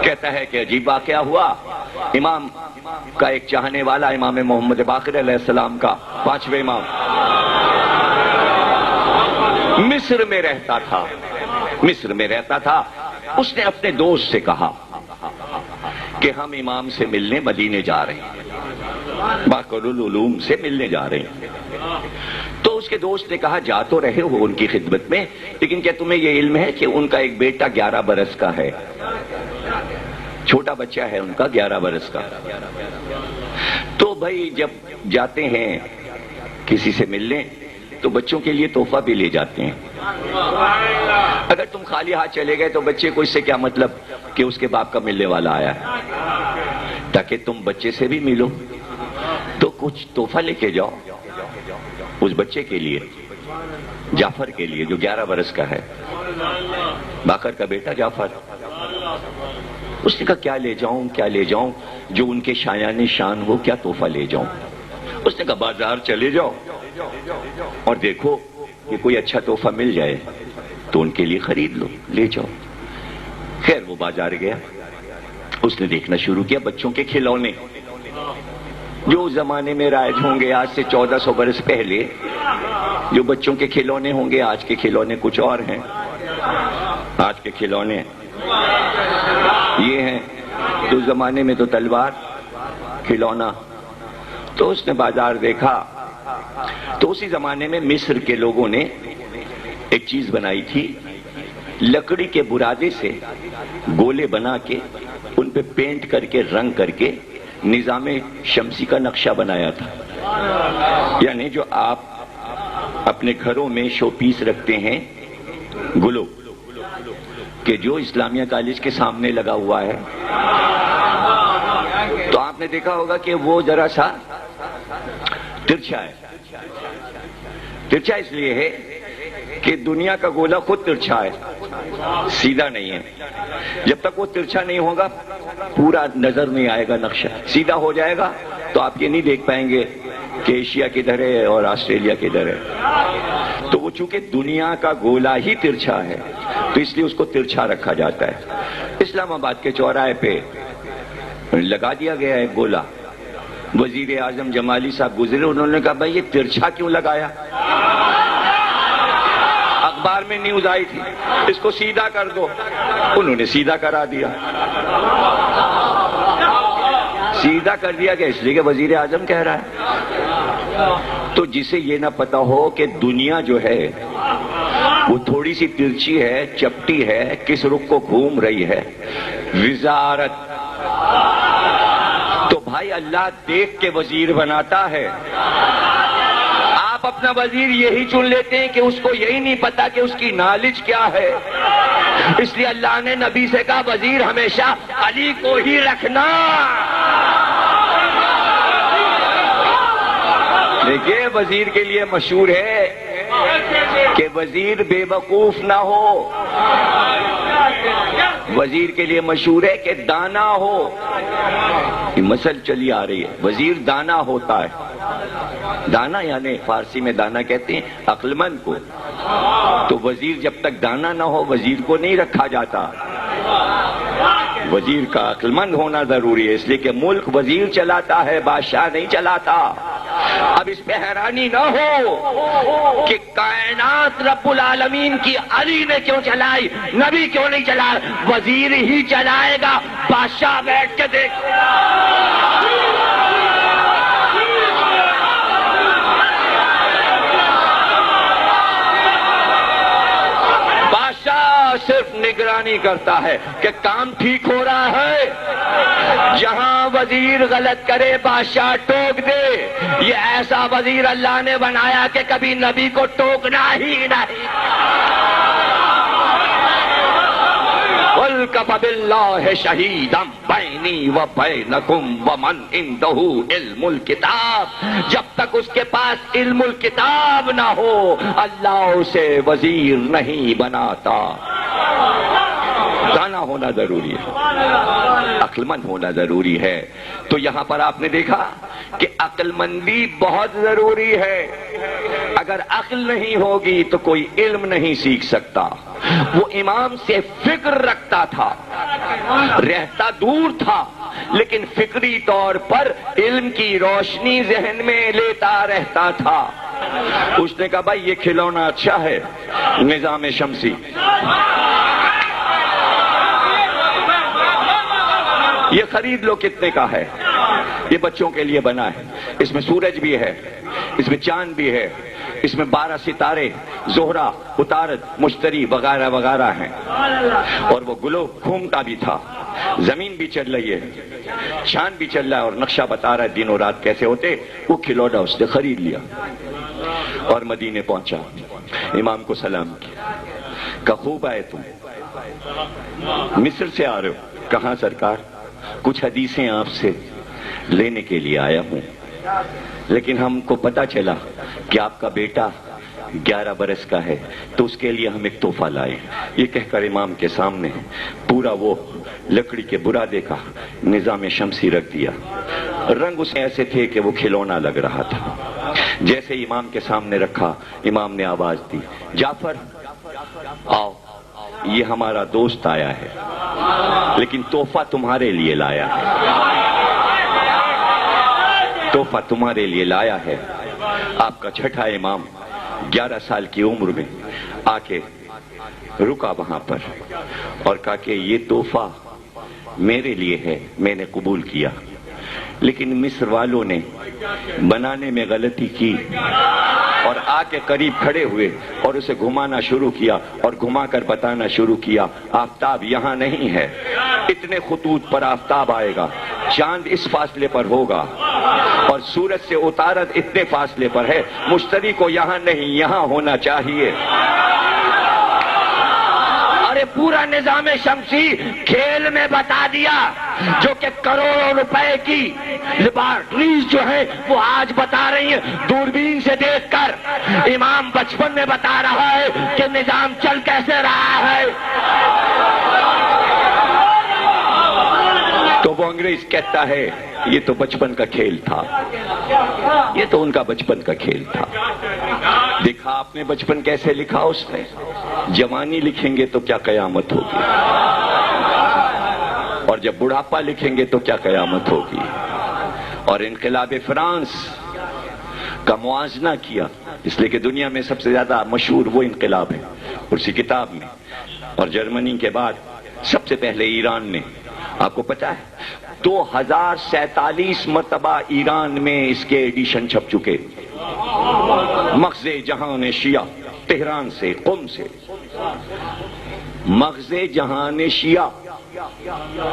کہتا ہے کہ عجیب واقعہ ہوا، امام کا ایک چاہنے والا امام محمد باقر علیہ السلام کا 5ویں امام مصر میں رہتا تھا۔ اس نے اپنے دوست سے کہا کہ ہم امام سے ملنے مدینے جا رہے ہیں، باقر العلوم سے ملنے جا رہے ہیں۔ تو اس کے دوست نے کہا جا تو رہے ہو ان کی خدمت میں، لیکن کیا تمہیں یہ علم ہے کہ ان کا ایک بیٹا 11 برس کا ہے، چھوٹا بچہ ہے ان کا 11 برس کا۔ تو بھائی جب جاتے ہیں کسی سے ملنے تو بچوں کے لیے تحفہ بھی لے جاتے ہیں۔ اگر تم خالی ہاتھ چلے گئے تو بچے کو اس سے کیا مطلب کہ اس کے باپ کا ملنے والا آیا ہے، تاکہ تم بچے سے بھی ملو تو کچھ تحفہ لے کے جاؤ اس بچے کے لیے، جعفر کے لیے جو 11 برس کا ہے، باقر کا بیٹا جعفر۔ اس نے کہا کیا لے جاؤں جو ان کے شایان شان ہو، کیا تحفہ لے جاؤں؟ اس نے کہا بازار چلے جاؤ اور دیکھو کہ کوئی اچھا تحفہ مل جائے تو ان کے لیے خرید لو، لے جاؤ۔ خیر وہ بازار گیا، اس نے دیکھنا شروع کیا بچوں کے کھلونے جو اس زمانے میں رائج ہوں گے، آج سے 1400 برس پہلے جو بچوں کے کھلونے ہوں گے، آج کے کھلونے کچھ اور ہیں۔ آج کے کھلونے یہ ہیں، تو اس زمانے میں تو تلوار کھلونا۔ تو اس نے بازار دیکھا تو اسی زمانے میں مصر کے لوگوں نے ایک چیز بنائی تھی، لکڑی کے برادے سے گولے بنا کے ان پہ پینٹ کر کے رنگ کر کے نظام شمسی کا نقشہ بنایا تھا۔ یعنی جو آپ اپنے گھروں میں شو پیس رکھتے ہیں، گلو کہ جو اسلامیہ کالج کے سامنے لگا ہوا ہے، تو آپ نے دیکھا ہوگا کہ وہ ذرا سا ترچھا ہے۔ ترچھا اس لیے ہے کہ دنیا کا گولا خود ترچھا ہے، سیدھا نہیں ہے۔ جب تک وہ ترچھا نہیں ہوگا پورا نظر نہیں آئے گا نقشہ، سیدھا ہو جائے گا تو آپ یہ نہیں دیکھ پائیں گے کہ ایشیا کدھر ہے اور آسٹریلیا کدھر ہے۔ تو وہ چونکہ دنیا کا گولا ہی ترچھا ہے تو اس لیے اس کو ترچھا رکھا جاتا ہے۔ اسلام آباد کے چوراہے پہ لگا دیا گیا ہے گولا۔ وزیر اعظم جمالی صاحب گزرے، انہوں نے کہا بھائی یہ ترچھا کیوں لگایا؟ اخبار میں نیوز آئی تھی اس کو سیدھا کر دو، انہوں نے سیدھا کرا دیا۔ سیدھا کر دیا کہ اس لیے کہ وزیر اعظم کہہ رہا ہے۔ تو جسے یہ نہ پتا ہو کہ دنیا جو ہے وہ تھوڑی سی ترچھی ہے، چپٹی ہے، کس رخ کو گھوم رہی ہے، وزارت، تو بھائی اللہ دیکھ کے وزیر بناتا ہے۔ آپ اپنا وزیر یہی چن لیتے ہیں کہ اس کو یہی نہیں پتا کہ اس کی نالج کیا ہے، اس لیے اللہ نے نبی سے کہا وزیر ہمیشہ علی کو ہی رکھنا۔ دیکھیے وزیر کے لیے مشہور ہے کہ وزیر بے وقوف نہ ہو، وزیر کے لیے مشہور ہے کہ دانا ہو۔ یہ مسل چلی آ رہی ہے، وزیر دانا ہوتا ہے۔ دانا یعنی فارسی میں دانا کہتے ہیں عقل مند کو، تو وزیر جب تک دانا نہ ہو وزیر کو نہیں رکھا جاتا۔ وزیر کا عقل مند ہونا ضروری ہے، اس لیے کہ ملک وزیر چلاتا ہے، بادشاہ نہیں چلاتا۔ اب اس پہ حیرانی نہ ہو کہ کائنات رب العالمین کی علی نے کیوں چلائی، نبی کیوں نہیں چلا، وزیر ہی چلائے گا، بادشاہ بیٹھ کے دیکھ۔ بادشاہ صرف نگرانی کرتا ہے کہ کام ٹھیک ہو رہا ہے۔ جہاں وزیر غلط کرے بادشاہ ٹوک دے۔ یہ ایسا وزیر اللہ نے بنایا کہ کبھی نبی کو ٹوکنا ہی نہیں۔ وَالْكَفَ بِاللَّهِ شَهِيدًا بَيْنِي وَبَيْنَكُمْ وَمَنْ عِنْدَهُ عِلْمُ الْكِتَابِ۔ جب تک اس کے پاس علم الکتاب نہ ہو اللہ اسے وزیر نہیں بناتا۔ دانا ہونا ضروری ہے، عقل مند ہونا ضروری ہے۔ تو یہاں پر آپ نے دیکھا کہ عقل مندی بہت ضروری ہے۔ اگر عقل نہیں ہوگی تو کوئی علم نہیں سیکھ سکتا۔ وہ امام سے فکر رکھتا تھا رہتا دور تھا لیکن فکری طور پر علم کی روشنی ذہن میں لیتا رہتا تھا. اس نے کہا بھائی یہ کھلونا اچھا ہے, نظام شمسی, یہ خرید لو, کتنے کا ہے؟ یہ بچوں کے لیے بنا ہے, اس میں سورج بھی ہے, اس میں چاند بھی ہے, اس میں 12 ستارے, زہرہ, عطارد, مشتری وغیرہ وغیرہ ہیں, اور وہ گلو گھومتا بھی تھا, زمین بھی چل رہی ہے, چاند بھی چل رہا ہے, اور نقشہ بتا رہا ہے دن و رات کیسے ہوتے. وہ کھلونا اس نے خرید لیا اور مدینے پہنچا, امام کو سلام کیا, کہ خوب آئے تم, مصر سے آ رہے ہو؟ کہاں سرکار, کچھ حدیثیں آپ سے لینے کے لیے آیا ہوں, لیکن ہم کو پتا چلا کہ آپ کا بیٹا 11 برس کا ہے, تو اس کے لیے ہم ایک تحفہ لائے. یہ کہہ کر امام کے سامنے پورا وہ لکڑی کے برادے کا نظام شمسی رکھ دیا. رنگ اس ایسے تھے کہ وہ کھلونا لگ رہا تھا. جیسے امام کے سامنے رکھا, امام نے آواز دی, جعفر آؤ, یہ ہمارا دوست آیا ہے لیکن تحفہ تمہارے لیے لایا ہے, تحفہ تمہارے لیے لایا ہے. آپ کا چھٹا امام 11 سال کی عمر میں آ کے رکا وہاں پر اور کہا کہ یہ تحفہ میرے لیے ہے, میں نے قبول کیا, لیکن مصر والوں نے بنانے میں غلطی کی اور آ کے قریب کھڑے ہوئے اور اسے گھمانا شروع کیا اور گھما کر بتانا شروع کیا, آفتاب یہاں نہیں ہے, اتنے خطوط پر آفتاب آئے گا, چاند اس فاصلے پر ہوگا, اور سورج سے عطارد اتنے فاصلے پر ہے, مشتری کو یہاں نہیں یہاں ہونا چاہیے. ارے پورا نظام شمسی کھیل میں بتا دیا, جو کہ کروڑوں روپے کی لیبارٹریز جو ہیں وہ آج بتا رہی ہیں دوربین سے دیکھ کر. امام بچپن میں بتا رہا ہے کہ نظام چل کیسے رہا ہے. تو وہ انگریز کہتا ہے یہ تو بچپن کا کھیل تھا, یہ تو ان کا بچپن کا کھیل تھا. دیکھا آپ نے بچپن کیسے لکھا اس نے, جوانی لکھیں گے تو کیا قیامت ہوگی, اور جب بڑھاپا لکھیں گے تو کیا قیامت ہوگی. اور انقلاب فرانس کا موازنہ کیا, اس لیے کہ دنیا میں سب سے زیادہ مشہور وہ انقلاب ہے اسی کتاب میں, اور جرمنی کے بعد سب سے پہلے ایران نے, آپ کو پتا ہے 2047 مرتبہ ایران میں اس کے ایڈیشن چھپ چکے. مغز جہان شیعہ, تہران سے, قم سے, مغز جہان شیعہ.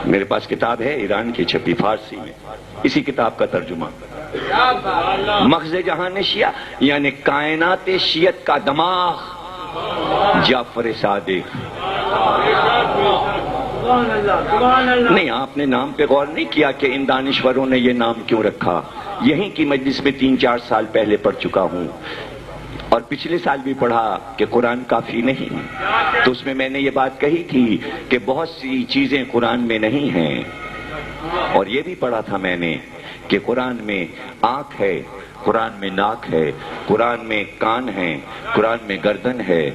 میرے پاس کتاب ہے ایران کی چھپی فارسی میں, اسی کتاب کا ترجمہ. مغز جہان شیعہ یعنی کائنات شیعت کا دماغ جعفر صادق. نہیں, آپ نے نام پہ غور نہیں کیا کہ ان دانشوروں نے یہ نام کیوں رکھا. یہیں کی مجلس میں 3-4 سال پہلے پڑھ چکا ہوں, اور پچھلے سال بھی پڑھا کہ قرآن کافی نہیں, تو اس میں میں نے یہ بات کہی تھی کہ بہت سی چیزیں قرآن میں نہیں ہیں. اور یہ بھی پڑھا تھا میں نے کہ قرآن میں آنکھ ہے, قرآن میں ناک ہے, قرآن میں کان ہے, قرآن میں گردن ہے,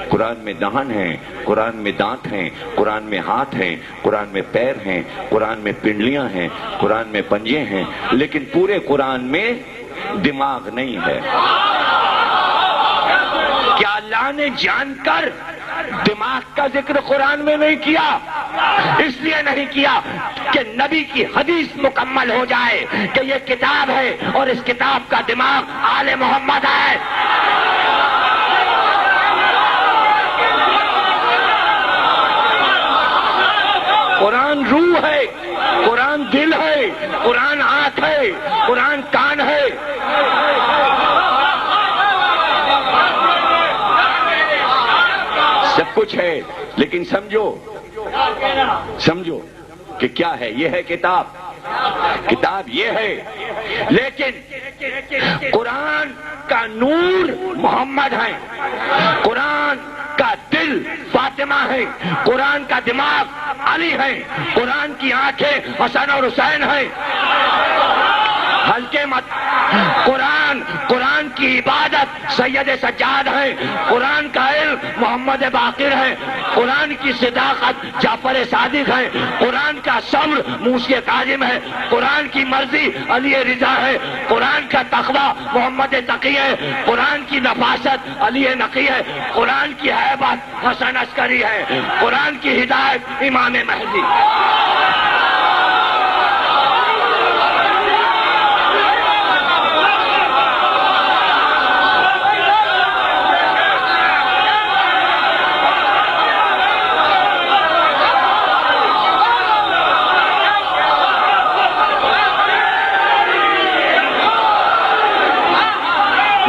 قرآن میں دہن ہے, قرآن میں دانت ہیں, قرآن میں ہاتھ ہیں, قرآن میں پیر ہیں, قرآن میں پنڈلیاں ہیں, قرآن میں پنجے ہیں, لیکن پورے قرآن میں دماغ نہیں ہے. کیا اللہ نے جان کر دماغ کا ذکر قرآن میں نہیں کیا؟ اس لیے نہیں کیا کہ نبی کی حدیث مکمل ہو جائے کہ یہ کتاب ہے اور اس کتاب کا دماغ آل محمد ہے. قرآن روح ہے, قرآن دل ہے, قرآن آنکھ ہے, قرآن کان ہے. سب کچھ ہے, لیکن سمجھو کہ کیا ہے. یہ ہے کتاب, کتاب یہ ہے, لیکن قرآن کا نور محمد ہے, قرآن کا دل فاطمہ ہے, قرآن کا دماغ علی ہے, قرآن کی آنکھیں حسن اور حسین ہیں. ہلکے مت. قرآن کی عبادت سید سجاد ہے، قرآن کا علم محمد باقر ہے، قرآن کی صداقت جعفر صادق ہے، قرآن کا صبر موسی کاظم ہے، قرآن کی مرضی علی رضا ہے، قرآن کا تقوی محمد تقی ہے، قرآن کی نفاست علی نقی ہے، قرآن کی ہیبت حسن عسکری ہے، قرآن کی ہدایت امام مہدی.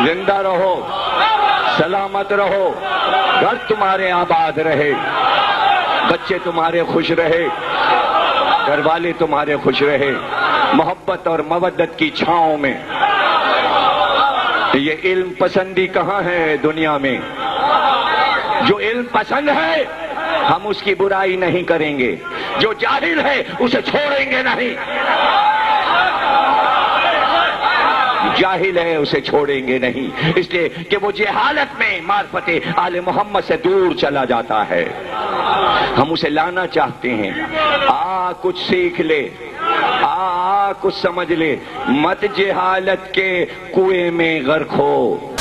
زندہ رہو، سلامت رہو، گھر تمہارے آباد رہے، بچے تمہارے خوش رہے، گھر والے تمہارے خوش رہے، محبت اور مودت کی چھاؤں میں. یہ علم پسندی کہاں ہے دنیا میں؟ جو علم پسند ہے ہم اس کی برائی نہیں کریں گے، جو جاہل ہے اسے چھوڑیں گے نہیں. جاہل ہے اسے چھوڑیں گے نہیں، اس لیے کہ وہ جہالت میں معرفت آل محمد سے دور چلا جاتا ہے. ہم اسے لانا چاہتے ہیں. کچھ سیکھ لے، کچھ سمجھ لے، مت جہالت کے کنویں میں غرق ہو.